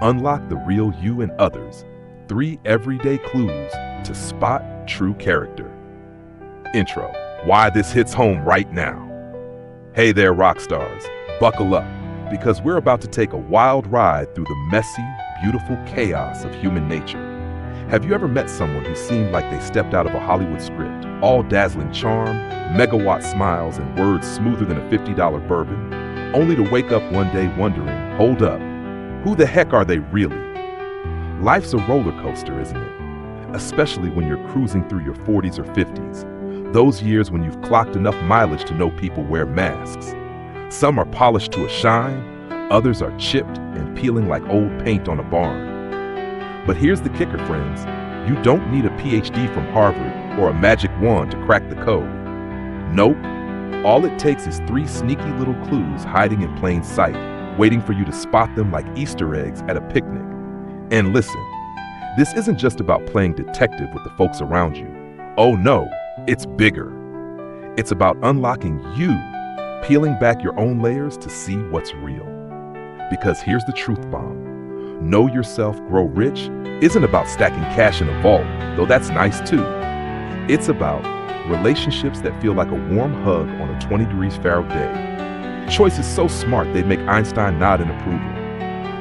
Unlock the real you in others. 3 everyday clues to spot true character. Intro. Why this hits home right now. Hey there, rock stars. Buckle up, because we're about to take a wild ride through the messy, beautiful chaos of human nature. Have you ever met someone who seemed like they stepped out of a Hollywood script? All dazzling charm, megawatt smiles, and words smoother than a $50 bourbon, only to wake up one day wondering, hold up, who the heck are they really? Life's a roller coaster, isn't it? Especially when you're cruising through your 40s or 50s. Those years when you've clocked enough mileage to know people wear masks. Some are polished to a shine, others are chipped and peeling like old paint on a barn. But here's the kicker, friends. You don't need a PhD from Harvard or a magic wand to crack the code. Nope. All it takes is 3 sneaky little clues hiding in plain sight, waiting for you to spot them like Easter eggs at a picnic. And listen, this isn't just about playing detective with the folks around you. Oh no, it's bigger. It's about unlocking you, peeling back your own layers to see what's real. Because here's the truth bomb. Know yourself, grow rich isn't about stacking cash in a vault, though that's nice too. It's about relationships that feel like a warm hug on a 20 degrees Fahrenheit day. Choices so smart they'd make Einstein nod in approval.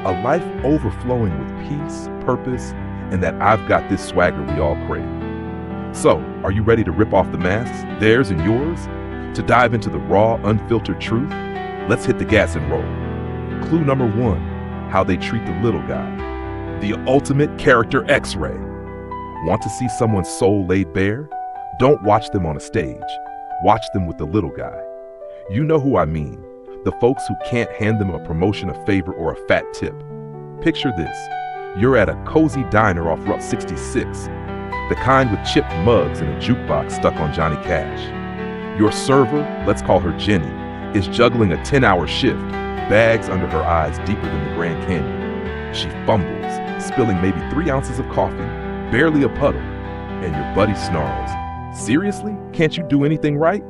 A life overflowing with peace, purpose, and that I've got this swagger we all crave. So, are you ready to rip off the masks, theirs and yours? To dive into the raw, unfiltered truth? Let's hit the gas and roll. Clue number 1. How they treat the little guy. The ultimate character X-ray. Want to see someone's soul laid bare? Don't watch them on a stage. Watch them with the little guy. You know who I mean. The folks who can't hand them a promotion, a favor, or a fat tip. Picture this. You're at a cozy diner off Route 66. The kind with chipped mugs and a jukebox stuck on Johnny Cash. Your server, let's call her Jenny, is juggling a 10-hour shift. Bags under her eyes deeper than the Grand Canyon. She fumbles, spilling maybe 3 ounces of coffee, barely a puddle, and your buddy snarls, "Seriously? Can't you do anything right?"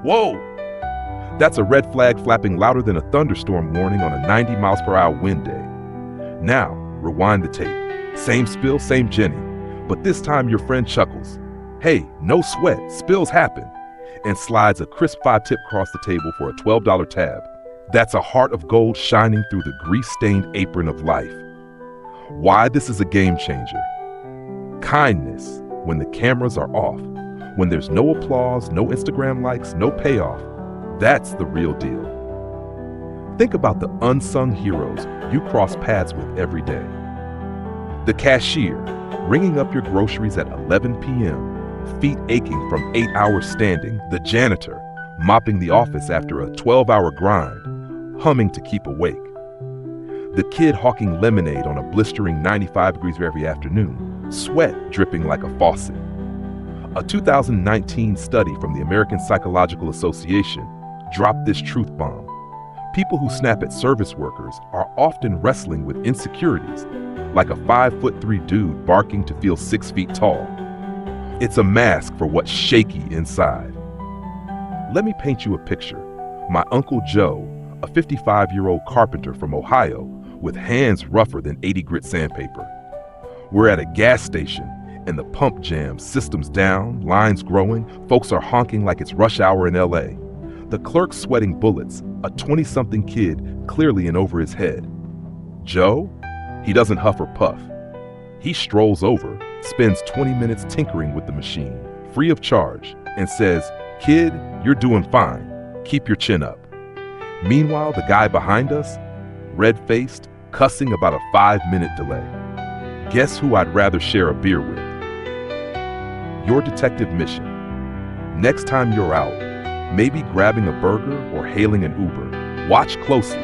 Whoa! That's a red flag flapping louder than a thunderstorm warning on a 90 miles per hour wind day. Now, rewind the tape. Same spill, same Jenny, but this time your friend chuckles. Hey, no sweat, spills happen, and slides a crisp 5-tip across the table for a $12 tab. That's a heart of gold shining through the grease-stained apron of life. Why this is a game changer. Kindness, when the cameras are off, when there's no applause, no Instagram likes, no payoff, that's the real deal. Think about the unsung heroes you cross paths with every day. The cashier, ringing up your groceries at 11 p.m., feet aching from 8 hours standing. The janitor, mopping the office after a 12-hour grind, humming to keep awake. The kid hawking lemonade on a blistering 95 degrees every afternoon, sweat dripping like a faucet. A 2019 study from the American Psychological Association dropped this truth bomb. People who snap at service workers are often wrestling with insecurities, like a 5'3" dude barking to feel 6 feet tall. It's a mask for what's shaky inside. Let me paint you a picture. My Uncle Joe, a 55-year-old carpenter from Ohio with hands rougher than 80 grit sandpaper. We're at a gas station and the pump jams, systems down, lines growing, folks are honking like it's rush hour in LA. The clerk's sweating bullets, a 20-something kid clearly in over his head. Joe? He doesn't huff or puff. He strolls over, spends 20 minutes tinkering with the machine, free of charge, and says, "Kid, you're doing fine. Keep your chin up." Meanwhile, the guy behind us, red-faced, cussing about a 5-minute delay. Guess who I'd rather share a beer with? Your detective mission. Next time you're out, maybe grabbing a burger or hailing an Uber, watch closely.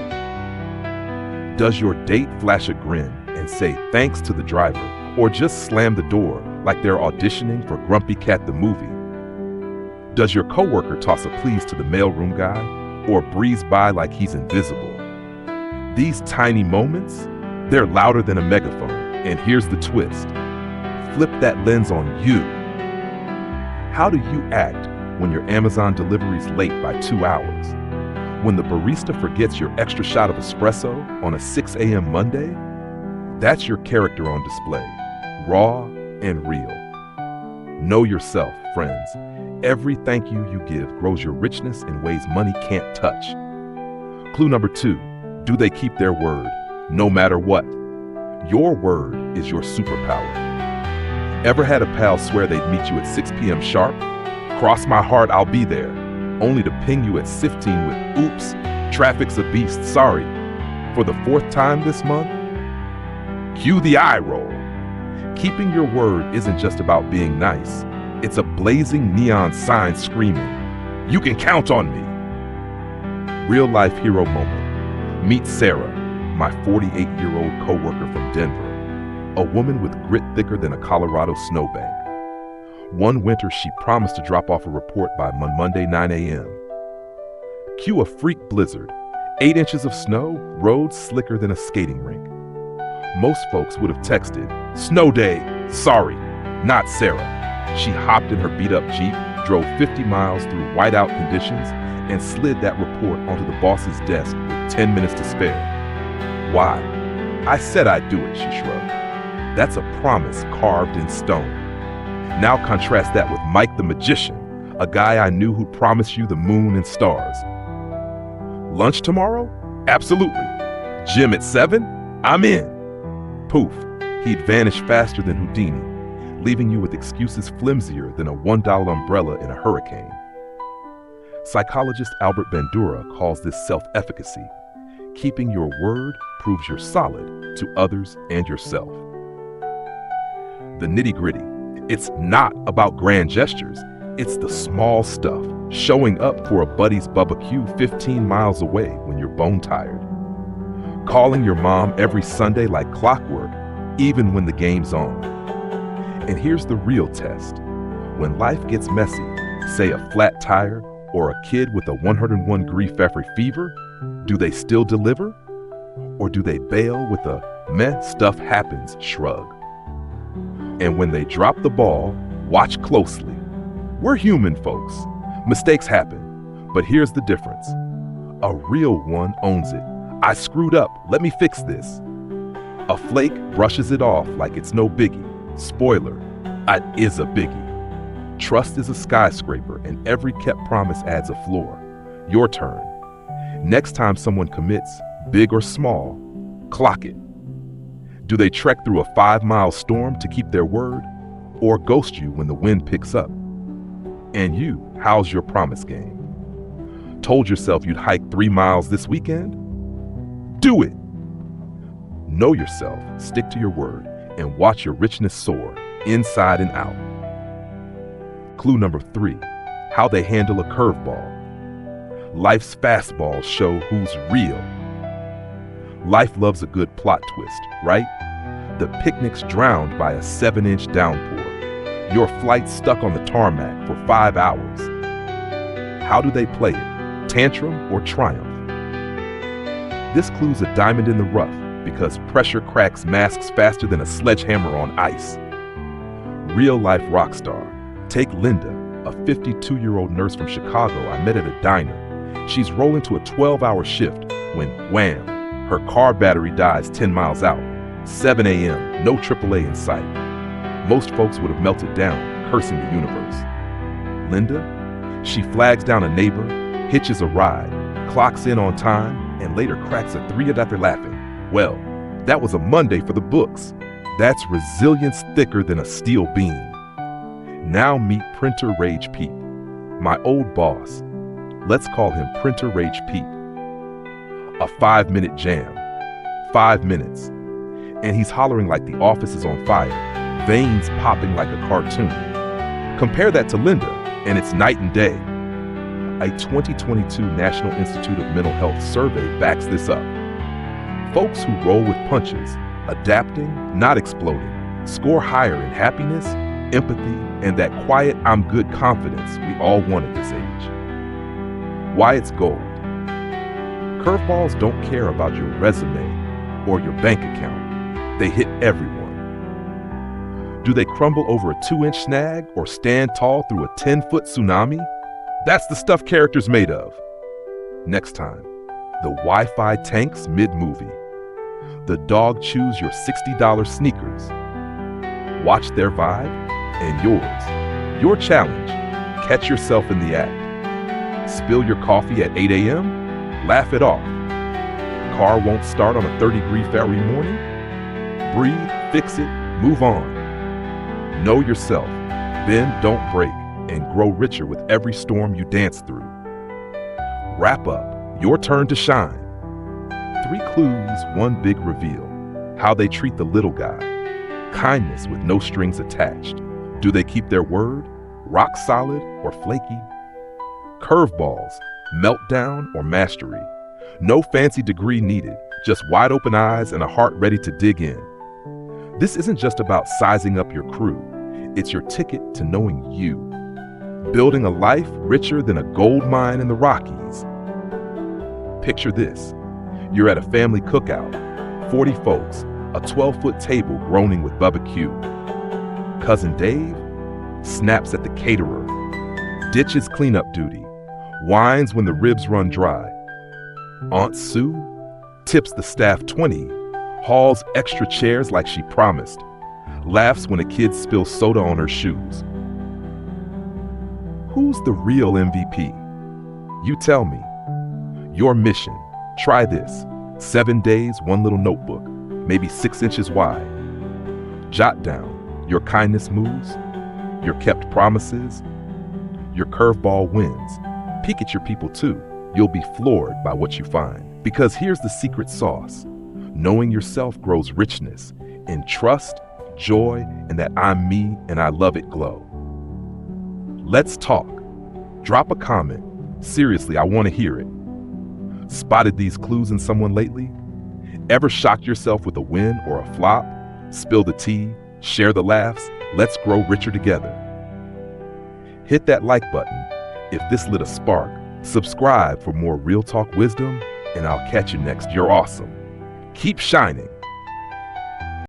Does your date flash a grin and say thanks to the driver, or just slam the door like they're auditioning for Grumpy Cat the movie? Does your coworker toss a please to the mailroom guy, or breeze by like he's invisible? These tiny moments, they're louder than a megaphone. And here's the twist. Flip that lens on you. How do you act when your Amazon delivery's late by 2 hours? When the barista forgets your extra shot of espresso on a 6 a.m. Monday? That's your character on display, raw and real. Know yourself, friends. Every thank you you give grows your richness in ways money can't touch. Clue number 2, do they keep their word, no matter what? Your word is your superpower. Ever had a pal swear they'd meet you at 6 p.m. sharp? Cross my heart, I'll be there, only to ping you at 15 with, oops, traffic's a beast, sorry. For the 4th time this month? Cue the eye roll. Keeping your word isn't just about being nice. It's a blazing neon sign screaming, "You can count on me." Real life hero moment. Meet Sarah, my 48-year-old coworker from Denver, a woman with grit thicker than a Colorado snowbank. One winter, she promised to drop off a report by Monday 9 a.m. Cue a freak blizzard, 8 inches of snow, roads slicker than a skating rink. Most folks would have texted, "Snow day, sorry." Not Sarah. She hopped in her beat-up Jeep, drove 50 miles through whiteout conditions, and slid that report onto the boss's desk with 10 minutes to spare. Why? "I said I'd do it," she shrugged. That's a promise carved in stone. Now contrast that with Mike the Magician, a guy I knew who'd promise you the moon and stars. Lunch tomorrow? Absolutely. Gym at 7? I'm in. Poof, he'd vanish faster than Houdini, leaving you with excuses flimsier than a $1 umbrella in a hurricane. Psychologist Albert Bandura calls this self-efficacy. Keeping your word proves you're solid to others and yourself. The nitty-gritty. It's not about grand gestures. It's the small stuff, showing up for a buddy's barbecue 15 miles away when you're bone-tired. Calling your mom every Sunday like clockwork, even when the game's on. And here's the real test. When life gets messy, say a flat tire or a kid with a 101-degree fever, do they still deliver? Or do they bail with a "meh, stuff happens" shrug? And when they drop the ball, watch closely. We're human, folks. Mistakes happen. But here's the difference. A real one owns it. "I screwed up. Let me fix this." A flake brushes it off like it's no biggie. Spoiler, it is a biggie. Trust is a skyscraper, and every kept promise adds a floor. Your turn. Next time someone commits, big or small, clock it. Do they trek through a 5-mile storm to keep their word, or ghost you when the wind picks up? And you, how's your promise game? Told yourself you'd hike 3 miles this weekend? Do it! Know yourself, stick to your word, and watch your richness soar, inside and out. Clue number 3, how they handle a curveball. Life's fastballs show who's real. Life loves a good plot twist, right? The picnic's drowned by a 7-inch downpour. Your flight's stuck on the tarmac for 5 hours. How do they play it? Tantrum or triumph? This clue's a diamond in the rough because pressure cracks masks faster than a sledgehammer on ice. Real-life rock star. Take Linda, a 52-year-old nurse from Chicago I met at a diner. She's rolling to a 12-hour shift when, wham, her car battery dies 10 miles out. 7 a.m., no AAA in sight. Most folks would have melted down, cursing the universe. Linda? She flags down a neighbor, hitches a ride, clocks in on time, and later cracks a 3 after laughing. Well, that was a Monday for the books. That's resilience thicker than a steel beam. Now meet Printer Rage Pete, my old boss. Let's call him Printer Rage Pete. A 5-minute jam. 5 minutes. And he's hollering like the office is on fire, veins popping like a cartoon. Compare that to Linda, and it's night and day. A 2022 National Institute of Mental Health survey backs this up. Folks who roll with punches, adapting, not exploding, score higher in happiness, empathy, and that quiet "I'm good" confidence we all want at this age. Why it's gold. Curveballs don't care about your resume or your bank account. They hit everyone. Do they crumble over a 2-inch snag or stand tall through a 10-foot tsunami? That's the stuff character's made of. Next time, the Wi-Fi tanks mid-movie. The dog chews your $60 sneakers. Watch their vibe and yours. Your challenge, catch yourself in the act. Spill your coffee at 8 a.m.? Laugh it off. Car won't start on a 30-degree February morning? Breathe, fix it, move on. Know yourself, bend, don't break, and grow richer with every storm you dance through. Wrap up, your turn to shine. 3 clues, 1 big reveal. How they treat the little guy. Kindness with no strings attached. Do they keep their word? Rock solid or flaky? Curveballs, meltdown or mastery. No fancy degree needed, just wide open eyes and a heart ready to dig in. This isn't just about sizing up your crew. It's your ticket to knowing you. Building a life richer than a gold mine in the Rockies. Picture this. You're at a family cookout, 40 folks, a 12-foot table groaning with barbecue. Cousin Dave snaps at the caterer, ditches cleanup duty, whines when the ribs run dry. Aunt Sue tips the staff 20, hauls extra chairs like she promised, laughs when a kid spills soda on her shoes. Who's the real MVP? You tell me. Your mission, try this. 7 days, 1 little notebook, maybe 6 inches wide. Jot down your kindness moves, your kept promises, your curveball wins. Peek at your people too. You'll be floored by what you find. Because here's the secret sauce. Knowing yourself grows richness in trust, joy, and that I'm me and I love it glow. Let's talk. Drop a comment. Seriously, I want to hear it. Spotted these clues in someone lately? Ever shocked yourself with a win or a flop? Spill the tea, share the laughs, let's grow richer together. Hit that like button if this lit a spark. Subscribe for more real talk wisdom, and I'll catch you next. You're awesome. Keep shining.